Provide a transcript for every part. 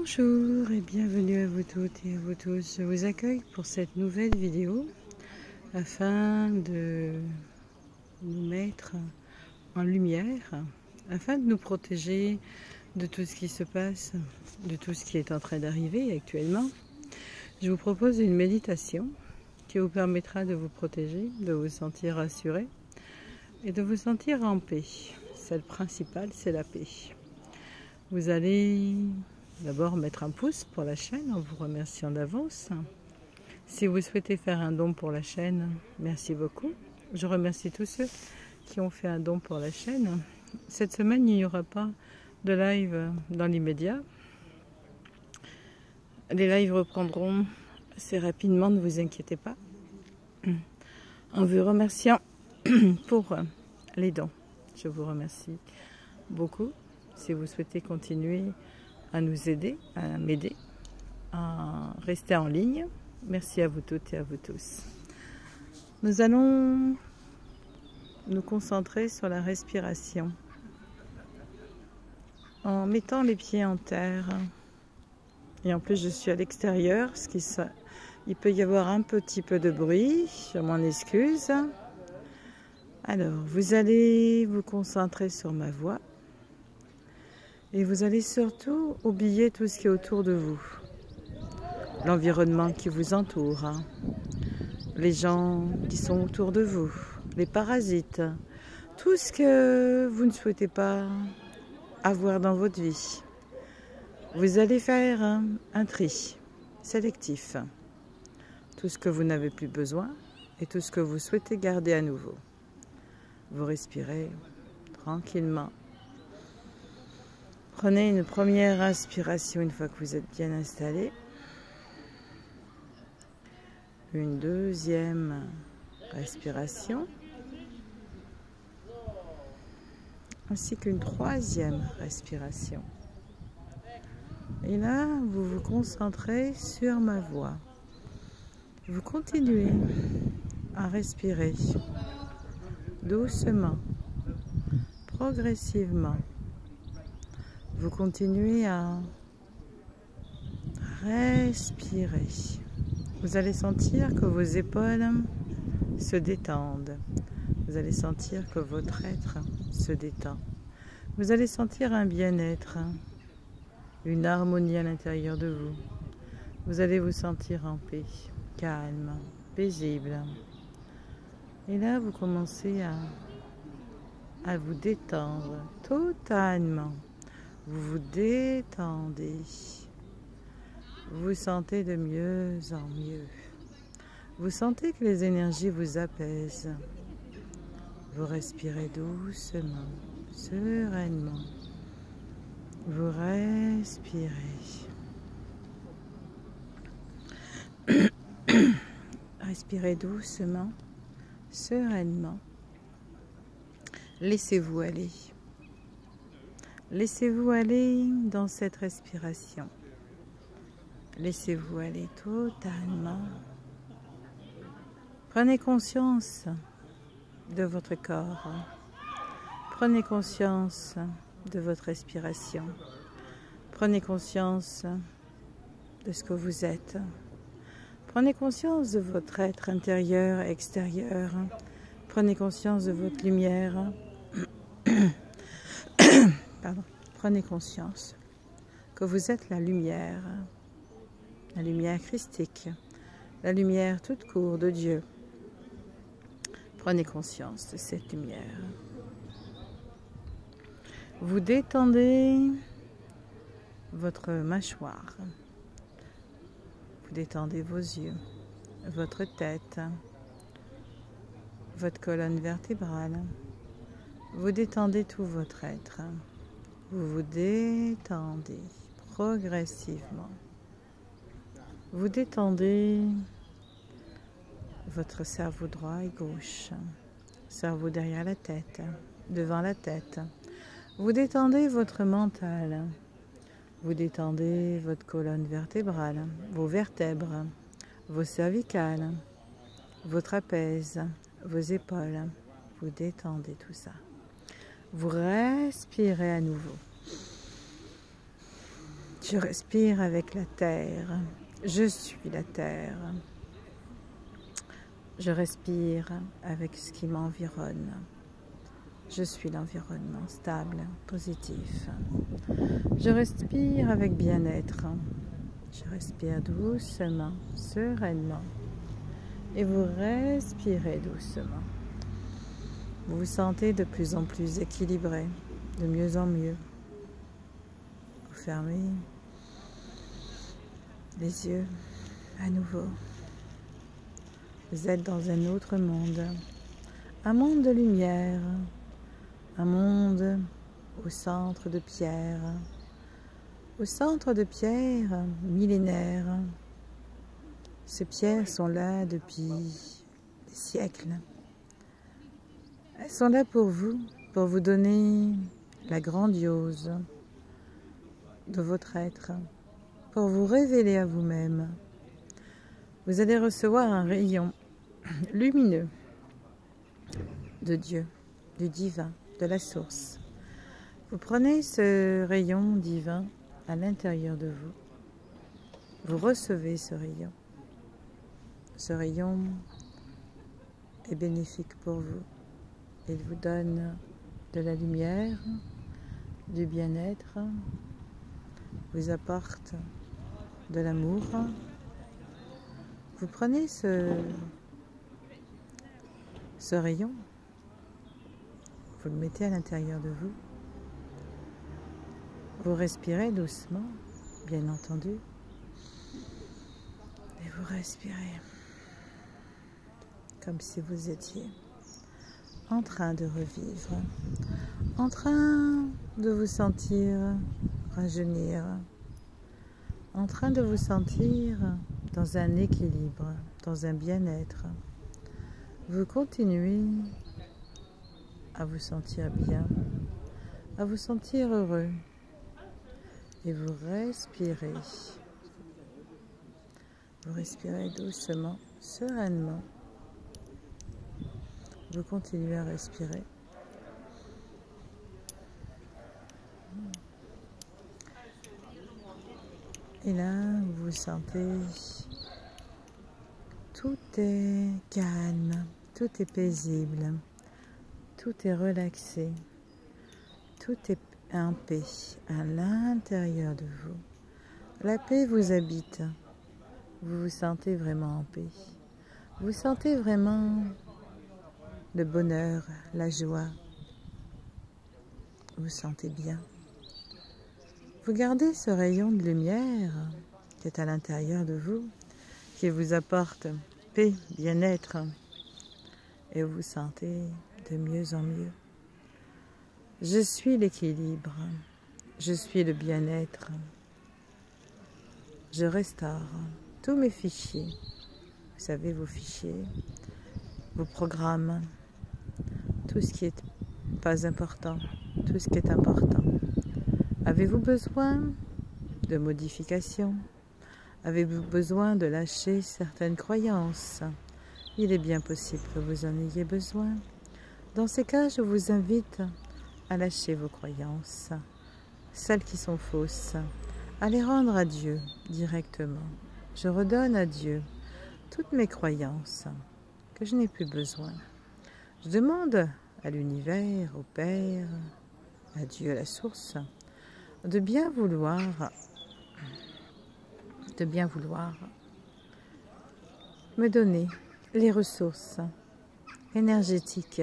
Bonjour et bienvenue à vous toutes et à vous tous. Je vous accueille pour cette nouvelle vidéo afin de nous mettre en lumière, afin de nous protéger de tout ce qui se passe, de tout ce qui est en train d'arriver actuellement. Je vous propose une méditation qui vous permettra de vous protéger, de vous sentir rassuré et de vous sentir en paix. Celle principale, c'est la paix. Vous allez d'abord mettre un pouce pour la chaîne en vous remerciant d'avance. Si vous souhaitez faire un don pour la chaîne, merci beaucoup. Je remercie tous ceux qui ont fait un don pour la chaîne. Cette semaine, il n'y aura pas de live dans l'immédiat. Les lives reprendront assez rapidement, ne vous inquiétez pas. En vous remerciant pour les dons. Je vous remercie beaucoup. Si vous souhaitez continuer à nous aider, à m'aider, à rester en ligne, merci à vous toutes et à vous tous. Nous allons nous concentrer sur la respiration en mettant les pieds en terre. Et en plus, je suis à l'extérieur, il peut y avoir un petit peu de bruit, je m'en excuse. Alors, vous allez vous concentrer sur ma voix. Et vous allez surtout oublier tout ce qui est autour de vous. L'environnement qui vous entoure, les gens qui sont autour de vous, les parasites, tout ce que vous ne souhaitez pas avoir dans votre vie. Vous allez faire un tri sélectif. Tout ce que vous n'avez plus besoin et tout ce que vous souhaitez garder à nouveau. Vous respirez tranquillement. Prenez une première inspiration une fois que vous êtes bien installé. Une deuxième respiration. Ainsi qu'une troisième respiration. Et là, vous vous concentrez sur ma voix. Vous continuez à respirer doucement, progressivement. Vous continuez à respirer. Vous allez sentir que vos épaules se détendent. Vous allez sentir que votre être se détend. Vous allez sentir un bien-être, une harmonie à l'intérieur de vous. Vous allez vous sentir en paix, calme, paisible. Et là, vous commencez à vous détendre totalement. Vous vous détendez. Vous vous sentez de mieux en mieux. Vous sentez que les énergies vous apaisent. Vous respirez doucement, sereinement. Vous respirez. Respirez doucement, sereinement. Laissez-vous aller. Laissez-vous aller dans cette respiration. Laissez-vous aller totalement. Prenez conscience de votre corps. Prenez conscience de votre respiration. Prenez conscience de ce que vous êtes. Prenez conscience de votre être intérieur et extérieur. Prenez conscience de votre lumière. Pardon. Prenez conscience que vous êtes la lumière christique, la lumière toute court de Dieu. Prenez conscience de cette lumière. Vous détendez votre mâchoire. Vous détendez vos yeux, votre tête, votre colonne vertébrale. Vous détendez tout votre être. Vous vous détendez progressivement. Vous détendez votre cerveau droit et gauche, cerveau derrière la tête, devant la tête. Vous détendez votre mental. Vous détendez votre colonne vertébrale, vos vertèbres, vos cervicales, vos trapèzes, vos épaules. Vous détendez tout ça. Vous respirez à nouveau. Je respire avec la terre. Je suis la terre. Je respire avec ce qui m'environne. Je suis l'environnement stable, positif. Je respire avec bien-être. Je respire doucement, sereinement. Et vous respirez doucement. Vous vous sentez de plus en plus équilibré, de mieux en mieux. Vous fermez les yeux à nouveau. Vous êtes dans un autre monde, un monde de lumière, un monde au centre de pierre, millénaires. Ces pierres sont là depuis des siècles. Elles sont là pour vous donner la grandiose de votre être, pour vous révéler à vous-même. Vous allez recevoir un rayon lumineux de Dieu, du divin, de la source. Vous prenez ce rayon divin à l'intérieur de vous. Vous recevez ce rayon. Ce rayon est bénéfique pour vous. Il vous donne de la lumière, du bien-être, vous apporte de l'amour. Vous prenez ce rayon, vous le mettez à l'intérieur de vous. Vous respirez doucement, bien entendu, et vous respirez comme si vous étiez en train de revivre, en train de vous sentir rajeunir, en train de vous sentir dans un équilibre, dans un bien-être. Vous continuez à vous sentir bien, à vous sentir heureux, et vous respirez. Vous respirez doucement, sereinement. Vous continuez à respirer. Et là, vous sentez tout est calme, tout est paisible, tout est relaxé, tout est en paix à l'intérieur de vous. La paix vous habite. Vous vous sentez vraiment en paix. Vous sentez vraiment le bonheur, la joie. Vous vous sentez bien. Vous gardez ce rayon de lumière qui est à l'intérieur de vous, qui vous apporte paix, bien-être, et vous vous sentez de mieux en mieux. Je suis l'équilibre, je suis le bien-être. Je restaure tous mes fichiers. Vous savez, vos fichiers, vos programmes, tout ce qui n'est pas important, tout ce qui est important. Avez-vous besoin de modifications? Avez-vous besoin de lâcher certaines croyances? Il est bien possible que vous en ayez besoin. Dans ces cas, je vous invite à lâcher vos croyances, celles qui sont fausses, à les rendre à Dieu directement. Je redonne à Dieu toutes mes croyances que je n'ai plus besoin. Je demande à l'univers, au Père, à Dieu, à la source, de bien vouloir me donner les ressources énergétiques,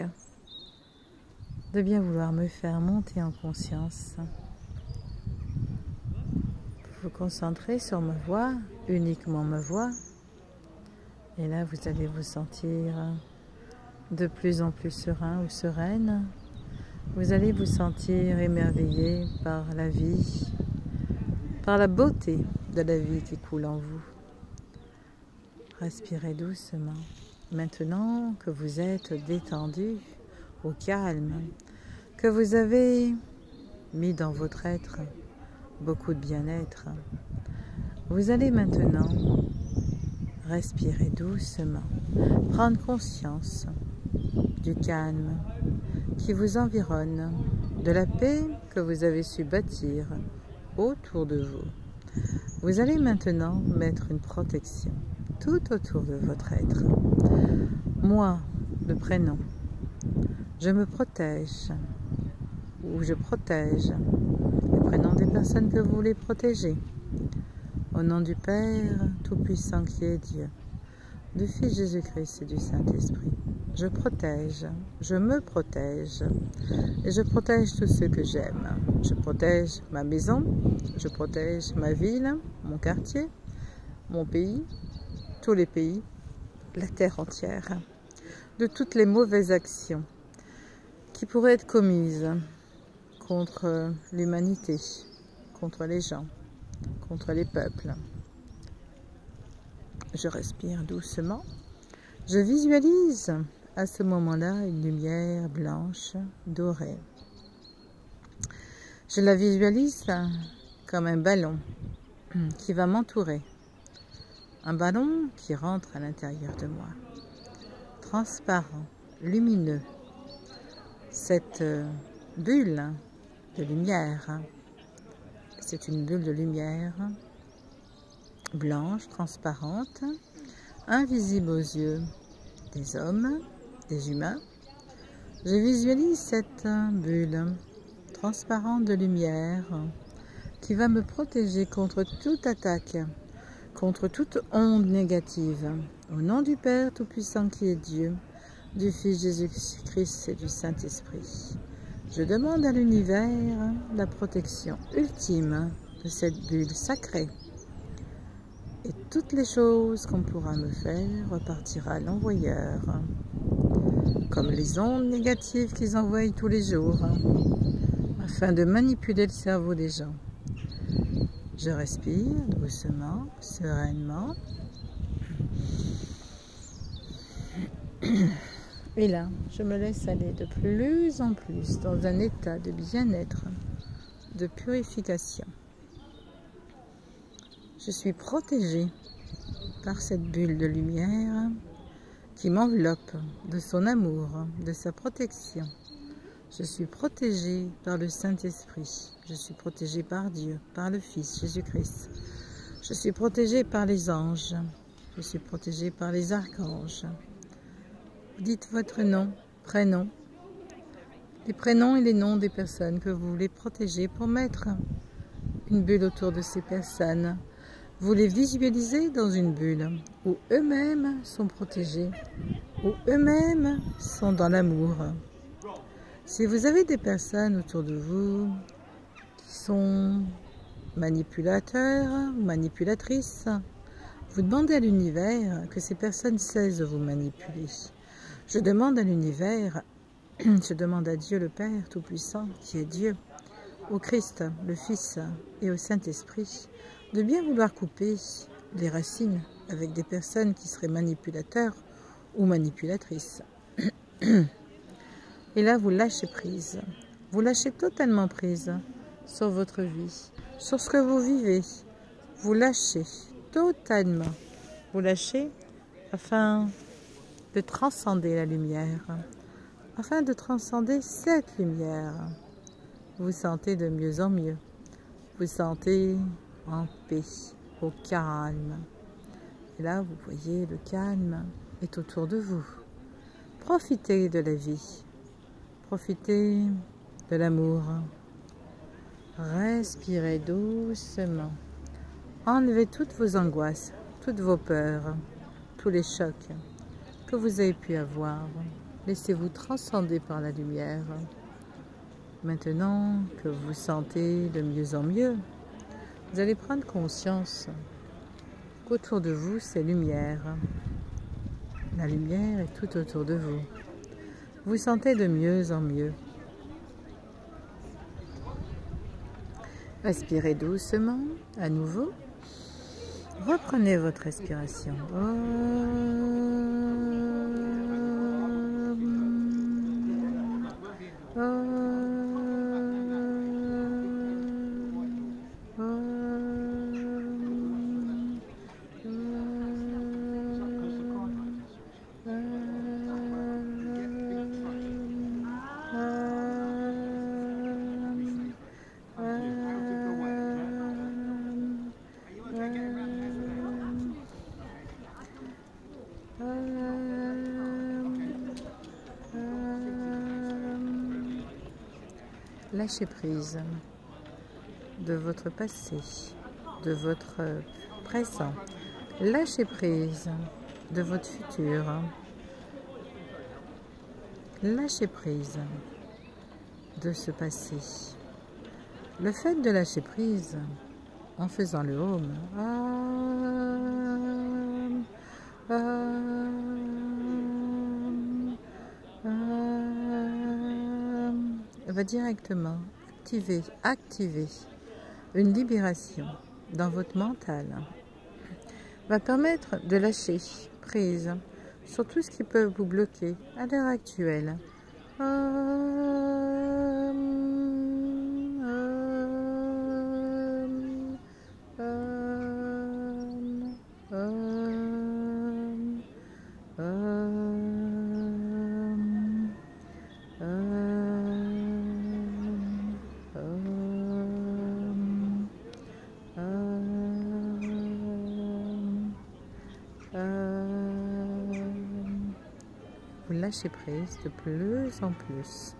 de bien vouloir me faire monter en conscience. Vous concentrez sur ma voix, uniquement ma voix, et là vous allez vous sentir de plus en plus serein ou sereine. Vous allez vous sentir émerveillé par la vie, par la beauté de la vie qui coule en vous. Respirez doucement. Maintenant que vous êtes détendu, au calme, que vous avez mis dans votre être beaucoup de bien-être, vous allez maintenant respirer doucement, prendre conscience du calme qui vous environne, de la paix que vous avez su bâtir autour de vous. Vous allez maintenant mettre une protection tout autour de votre être. Moi, le prénom, je me protège, ou je protège le prénom des personnes que vous voulez protéger. Au nom du Père Tout-Puissant qui est Dieu, du Fils Jésus-Christ et du Saint-Esprit, je protège, je me protège, et je protège tous ceux que j'aime. Je protège ma maison, je protège ma ville, mon quartier, mon pays, tous les pays, la terre entière, de toutes les mauvaises actions qui pourraient être commises contre l'humanité, contre les gens, contre les peuples. Je respire doucement. Je visualise à ce moment-là une lumière blanche, dorée. Je la visualise comme un ballon qui va m'entourer. Un ballon qui rentre à l'intérieur de moi. Transparent, lumineux. Cette bulle de lumière, c'est une bulle de lumière blanche, transparente, invisible aux yeux des hommes, des humains. Je visualise cette bulle transparente de lumière qui va me protéger contre toute attaque, contre toute onde négative. Au nom du Père Tout-Puissant qui est Dieu, du Fils Jésus-Christ et du Saint-Esprit, je demande à l'univers la protection ultime de cette bulle sacrée. Et toutes les choses qu'on pourra me faire repartira à l'envoyeur, comme les ondes négatives qu'ils envoient tous les jours, afin de manipuler le cerveau des gens. Je respire doucement, sereinement. Et là, je me laisse aller de plus en plus dans un état de bien-être, de purification. Je suis protégée par cette bulle de lumière qui m'enveloppe de son amour, de sa protection. Je suis protégée par le Saint-Esprit. Je suis protégée par Dieu, par le Fils Jésus-Christ. Je suis protégée par les anges. Je suis protégée par les archanges. Vous dites votre nom, prénom, les prénoms et les noms des personnes que vous voulez protéger pour mettre une bulle autour de ces personnes. Vous les visualisez dans une bulle où eux-mêmes sont protégés, où eux-mêmes sont dans l'amour. Si vous avez des personnes autour de vous qui sont manipulateurs ou manipulatrices, vous demandez à l'univers que ces personnes cessent de vous manipuler. Je demande à l'univers, je demande à Dieu le Père Tout-Puissant, qui est Dieu, au Christ, le Fils et au Saint-Esprit, de bien vouloir couper les racines avec des personnes qui seraient manipulateurs ou manipulatrices. Et là, vous lâchez prise. Vous lâchez totalement prise sur votre vie, sur ce que vous vivez. Vous lâchez totalement. Vous lâchez afin de transcender la lumière, afin de transcender cette lumière. Vous vous sentez de mieux en mieux. Vous vous sentez en paix, au calme. Et là, vous voyez, le calme est autour de vous. Profitez de la vie. Profitez de l'amour. Respirez doucement. Enlevez toutes vos angoisses, toutes vos peurs, tous les chocs que vous avez pu avoir. Laissez-vous transcender par la lumière. Maintenant que vous vous sentez de mieux en mieux, vous allez prendre conscience qu'autour de vous, c'est lumière. La lumière est tout autour de vous. Vous vous sentez de mieux en mieux. Respirez doucement, à nouveau. Reprenez votre respiration. lâcher prise de votre passé, de votre présent. Lâchez prise de votre futur. Lâchez prise de ce passé. Le fait de lâcher prise en faisant le home va directement activer une libération dans votre mental, va permettre de lâcher prise sur tout ce qui peut vous bloquer à l'heure actuelle. Vous lâchez prise de plus en plus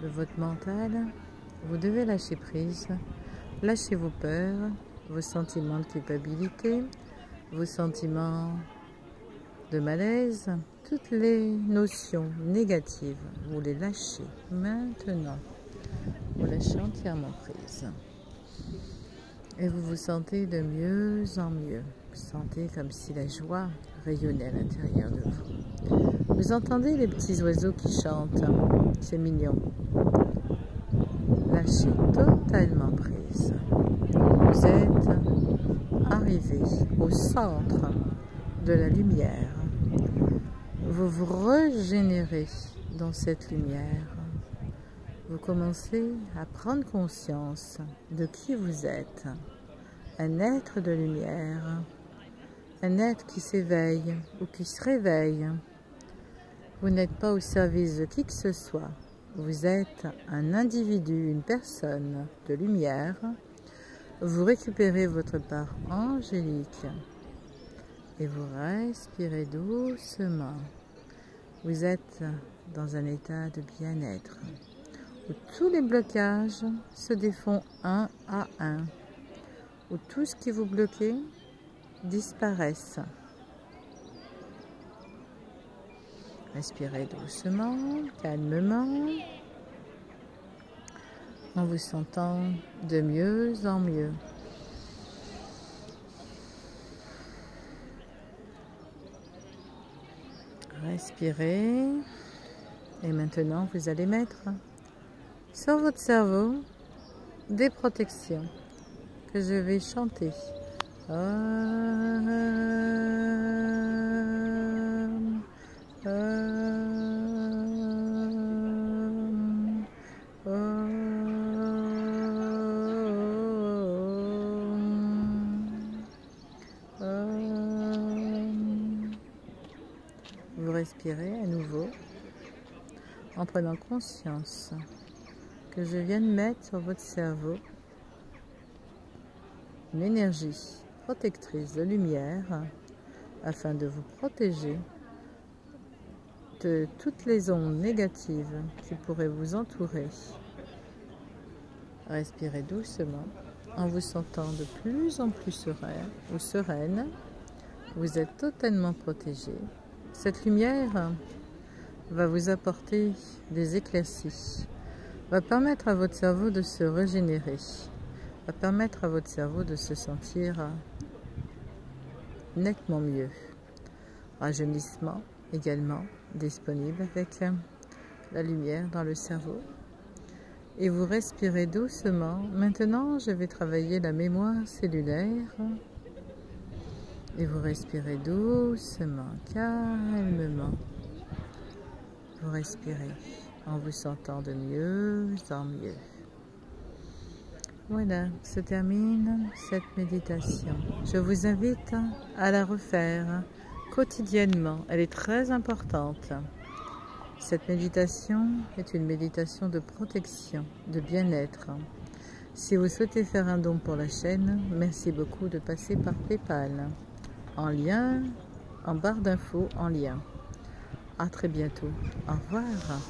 de votre mental. Vous devez lâcher prise. Lâchez vos peurs, vos sentiments de culpabilité, vos sentiments de malaise, toutes les notions négatives. Vous les lâchez maintenant. Vous lâchez entièrement prise. Et vous vous sentez de mieux en mieux. Vous sentez comme si la joie rayonnait à l'intérieur de vous. Vous entendez les petits oiseaux qui chantent. C'est mignon. Lâchez totalement prise. Vous êtes arrivé au centre de la lumière. Vous vous régénérez dans cette lumière. Vous commencez à prendre conscience de qui vous êtes. Un être de lumière. Un être qui s'éveille ou qui se réveille. Vous n'êtes pas au service de qui que ce soit. Vous êtes un individu, une personne de lumière. Vous récupérez votre part angélique et vous respirez doucement. Vous êtes dans un état de bien-être où tous les blocages se défont un à un, où tout ce qui vous bloquait disparaissent. Respirez doucement, calmement, en vous sentant de mieux en mieux. Respirez. Et maintenant, vous allez mettre sur votre cerveau des protections que je vais chanter. Vous respirez à nouveau en prenant conscience que je viens de mettre sur votre cerveau une énergie protectrice de lumière afin de vous protéger de toutes les ondes négatives qui pourraient vous entourer. Respirez doucement en vous sentant de plus en plus serein ou sereine. Vous êtes totalement protégé. Cette lumière va vous apporter des éclaircies, va permettre à votre cerveau de se régénérer, va permettre à votre cerveau de se sentir nettement mieux. Rajeunissement également disponible avec la lumière dans le cerveau. Et vous respirez doucement. Maintenant, je vais travailler la mémoire cellulaire. Et vous respirez doucement, calmement. Vous respirez en vous sentant de mieux en mieux. Voilà, se termine cette méditation. Je vous invite à la refaire quotidiennement. Elle est très importante. Cette méditation est une méditation de protection, de bien-être. Si vous souhaitez faire un don pour la chaîne, merci beaucoup de passer par PayPal. En lien, en barre d'infos, en lien. À très bientôt. Au revoir.